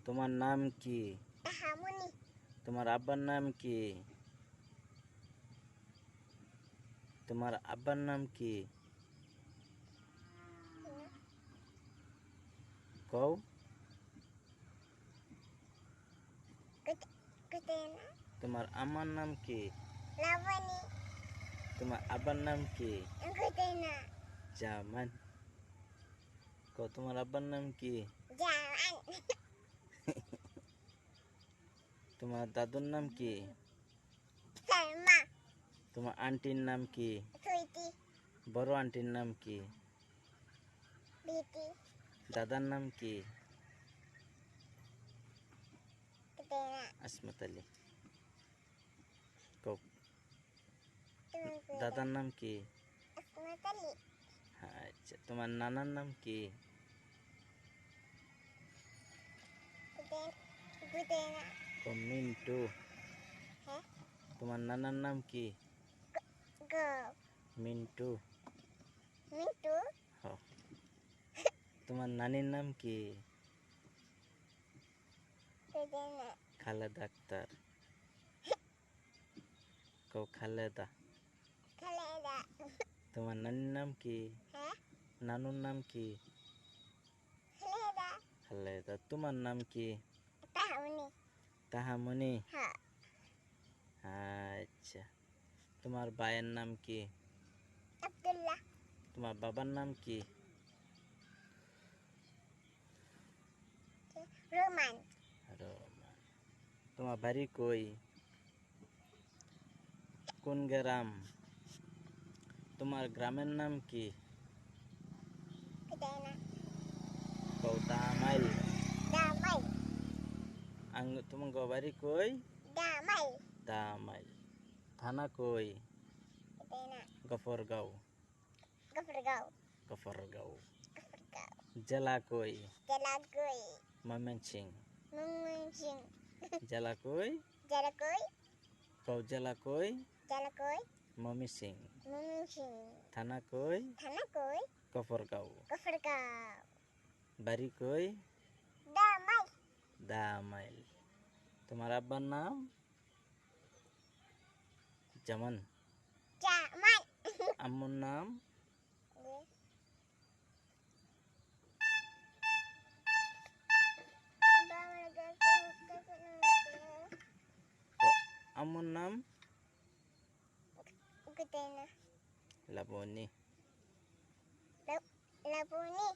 তোমার নাম কি? তাহামনি। তোমার আব্বার নাম কি? তোমার আব্বার নাম কি? কও। কুতেনা। তোমার আম্মার নাম কি? লাবণী। তোমার আব্বার নাম কি? কুতেনা। জামান। কও তোমার আব্বার নাম কি? জামান। তোমার দাদুর নাম কি? শর্মা। তোমার আন্টির নাম কি? সুইটি। বড় আন্টির নাম কি? বিটি। দাদার নাম কি? কুতেনা। আসমত আলী। কও তুমি দাদার নাম কি? আসমাতালি। আচ্ছা তোমার নানার নাম কি? কুতেনা। কও মিন্টু। হ্যাঁ। তোমার নানার নাম কি? গো। মিন্টু। মিন্টু। হ। তোমার নানির নাম কি? কুতেনা। খালেদা আক্তার। কও খালেদা। খালেদা। তোমার নানির নাম কি? হ্যাঁ। নানুর নাম কি? খালেদা। খালেদা। তোমার নাম কি? তাহামনি। তাহামনি। হ্যাঁ। আচ্ছা তোমার ভাইয়ের নাম কি? আব্দুল্লাহ। তোমার বাবার নাম কি? রোমান। রহমান। তোমার বাড়ি কই? কোন গ্রাম? তোমার গ্রামের নাম কি? কুতেনা। কও দামাইল। দামাই। তোমার বাড়ি কই? দামাই। দামাইল। থানা কই? কুতেনা। গফরগাঁও। গফরগাঁও। গফরগাঁও। গফরগাঁও। জেলা কই? জেলাগুই। ময়মনসিং। ময়মনসিং। জেলা কই? জেলাগুই। কও জেলা কই? জেলাগুই। ময়মনসিং। ময়মনসিং। থানা কই? থানাগুই। গফরগাঁও। গফরগাঁও। বাড়ি কই? দামাই। দামাইল। তোমার আব্বার নাম? জামান। জামান। আম্মুর নাম? আম্মুর নাম? কুতেনা। লাবণী। লাবণী।